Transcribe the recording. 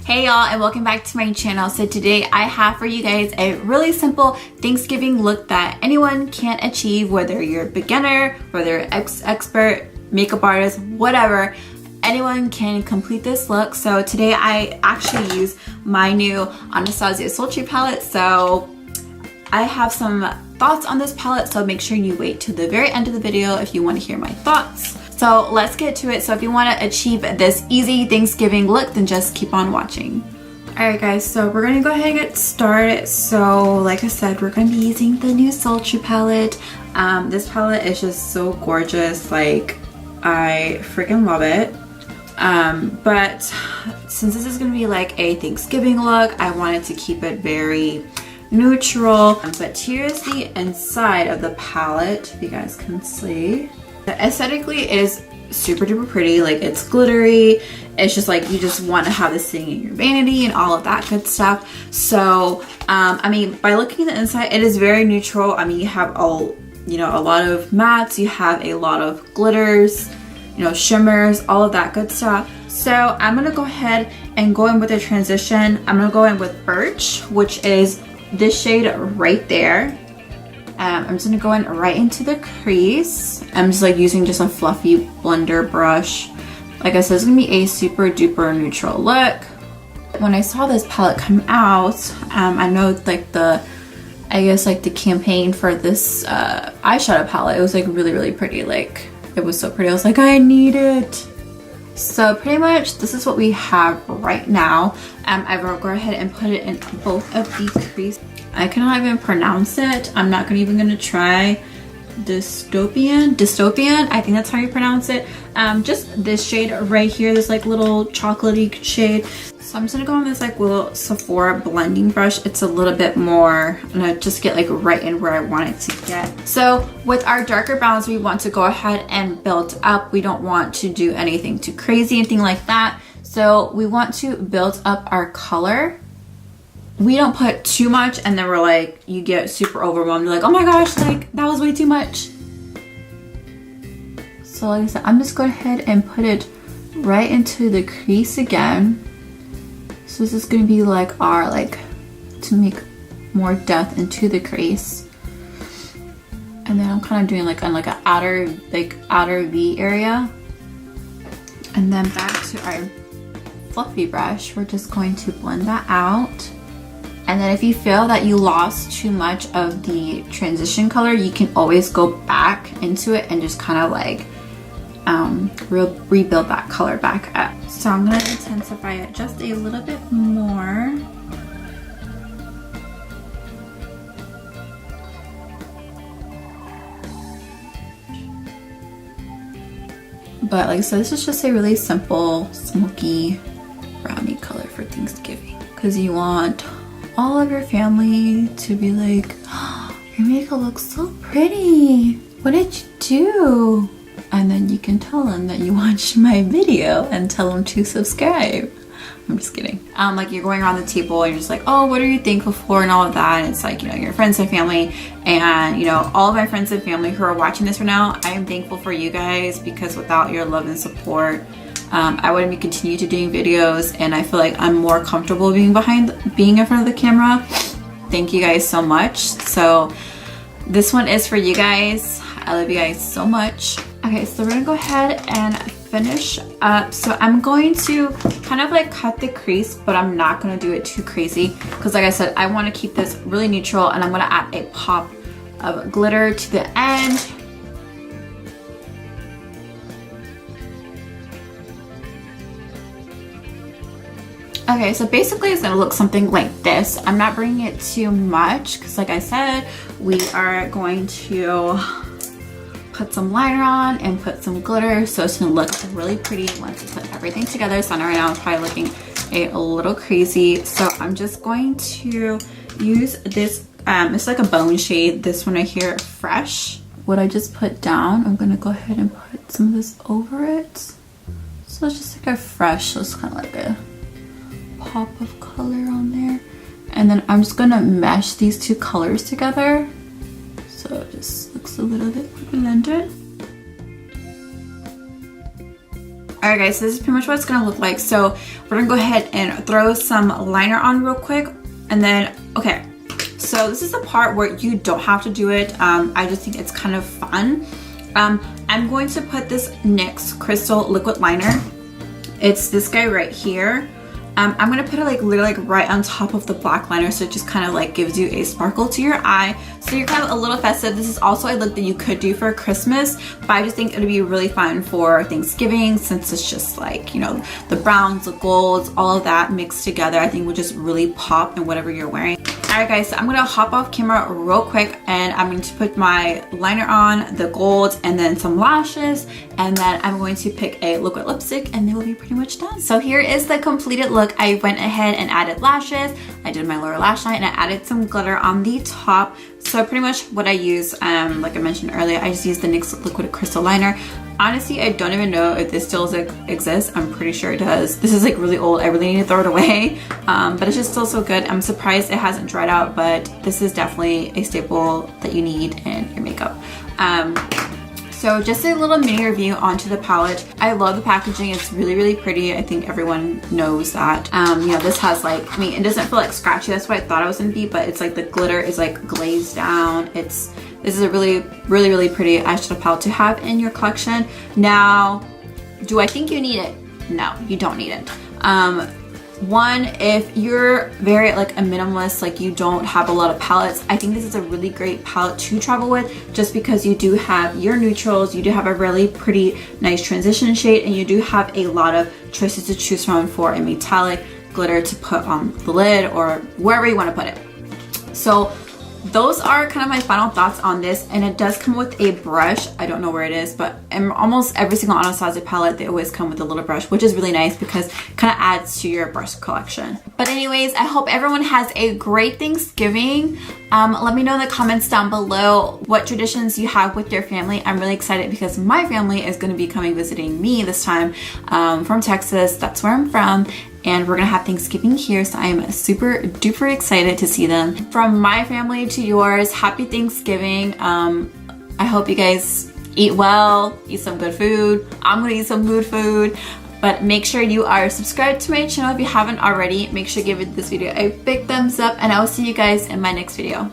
Hey y'all, and welcome back to my channel. So today I have for you guys a really simple Thanksgiving look that anyone can achieve, whether you're a beginner, whether you're expert, makeup artist, whatever. Anyone can complete this look. So today I actually use my new Anastasia Sultry Palette. So I have some thoughts on this palette, so make sure you wait to the very end of the video if you want to hear my thoughts. So let's get to it. So if you want to achieve this easy Thanksgiving look, then just keep on watching. Alright guys, so we're going to go ahead and get started. So like I said, we're going to be using the new Sultry palette. This palette is just so gorgeous. Like, I freaking love it. But since this is going to be like a Thanksgiving look, I wanted to keep it very neutral. But here's the inside of the palette, if you guys can see. Aesthetically, it is super duper pretty. Like, it's glittery. It's just like you just want to have this thing in your vanity and all of that good stuff. So I mean, by looking at the inside, it is very neutral. I mean, you have a lot of mattes, you have a lot of glitters, shimmers, all of that good stuff. So I'm gonna go ahead and go in with a transition. I'm gonna go in with Birch, which is this shade right there. I'm just gonna go in right into the crease. I'm just like using just a fluffy blender brush. Like I said, it's gonna be a super duper neutral look. When I saw this palette come out, I know like the campaign for this eyeshadow palette, it was like really pretty. Like, it was so pretty. I was like, I need it. So pretty much this is what we have right now. I will go ahead and put it in both of the creases. I cannot even pronounce it. I'm not even gonna try. Dystopian, I think that's how you pronounce it. Just this shade right here, this like little chocolatey shade. So I'm just gonna go on this like little Sephora blending brush. It's a little bit more, I'm gonna just get like right in where I want it to get. So with our darker browns, we want to go ahead and build up. We don't want to do anything too crazy, anything like that. So we want to build up our color. We don't put too much and then we're like, you get super overwhelmed. You're like, oh my gosh, like that was way too much. So like I said, I'm just going ahead and put it right into the crease again. So this is going to be like our, to make more depth into the crease. And then I'm kind of doing like on like an outer V area. And then back to our fluffy brush, we're just going to blend that out. And then if you feel that you lost too much of the transition color, you can always go back into it and just kind of like rebuild that color back up. So I'm going to intensify it just a little bit more. But like I said, this is just a really simple, smoky, brownie color for Thanksgiving. Because you want all of your family to be like, oh, your makeup looks so pretty. What did you do? And then you can tell them that you watched my video and tell them to subscribe. I'm just kidding. Like, you're going around the table and you're just like, oh, what are you thankful for and all of that. And it's like, your friends and family, and all of my friends and family who are watching this right now, I am thankful for you guys, because without your love and support, I wouldn't be continue to doing videos, and I feel like I'm more comfortable being in front of the camera. Thank you guys so much. So this one is for you guys. I love you guys so much. Okay, so we're gonna go ahead and finish up. So I'm going to kind of like cut the crease, but I'm not gonna do it too crazy, because like I said, I want to keep this really neutral, and I'm gonna add a pop of glitter to the end. Okay, so basically it's gonna look something like this. I'm not bringing it too much, because like I said, we are going to put some liner on and put some glitter, so it's gonna look really pretty once you put everything together. So right now it's probably looking a little crazy. So I'm just going to use this, it's like a bone shade, this one right here, Fresh. What I just put down, I'm gonna go ahead and put some of this over it. So it's just like a Fresh, so it's kind of like a pop of color on there. And then I'm just gonna mesh these two colors together, so it just looks a little bit blended. Alright guys, so this is pretty much what it's gonna look like. So we're gonna go ahead and throw some liner on real quick. And then, okay, so this is the part where you don't have to do it. I just think it's kind of fun. I'm going to put this NYX Crystal Liquid Liner. It's this guy right here. I'm gonna put it like literally like right on top of the black liner, so it just kind of like gives you a sparkle to your eye, so you're kind of a little festive. This is also a look that you could do for Christmas, but I just think it'd be really fun for Thanksgiving, since it's just like, you know, the browns, the golds, all of that mixed together. I think would just really pop in whatever you're wearing. Alright guys, so I'm gonna hop off camera real quick and I'm going to put my liner on, the gold, and then some lashes, and then I'm going to pick a liquid lipstick and then we'll be pretty much done. So here is the completed look. I went ahead and added lashes, I did my lower lash line, and I added some glitter on the top. So pretty much what I use, like I mentioned earlier, I just used the NYX Liquid Crystal Liner. Honestly, I don't even know if this still exists. I'm pretty sure it does. This is like really old. I really need to throw it away. But it's just still so good. I'm surprised it hasn't dried out, but this is definitely a staple that you need in your makeup. So just a little mini review onto the palette. I love the packaging. It's really, really pretty. I think everyone knows that. You know, this has like, I mean, it doesn't feel like scratchy. That's what I thought it was gonna be, but it's like the glitter is like glazed down. This is a really, really, really pretty eyeshadow palette to have in your collection. Now, do I think you need it? No, you don't need it. One, if you're very like a minimalist, like you don't have a lot of palettes, I think this is a really great palette to travel with, just because you do have your neutrals, you do have a really pretty nice transition shade, and you do have a lot of choices to choose from for a metallic glitter to put on the lid or wherever you want to put it. So those are kind of my final thoughts on this, and it does come with a brush. I don't know where it is, but in almost every single Anastasia palette, they always come with a little brush, which is really nice because it kind of adds to your brush collection. But anyways, I hope everyone has a great Thanksgiving. Let me know in the comments down below what traditions you have with your family. I'm really excited because my family is going to be coming visiting me this time from Texas. That's where I'm from. And we're gonna have Thanksgiving here, so I am super duper excited to see them. From my family to yours, happy Thanksgiving. I hope you guys eat well, eat some good food. I'm gonna eat some good food. But make sure you are subscribed to my channel if you haven't already. Make sure to give this video a big thumbs up, and I will see you guys in my next video.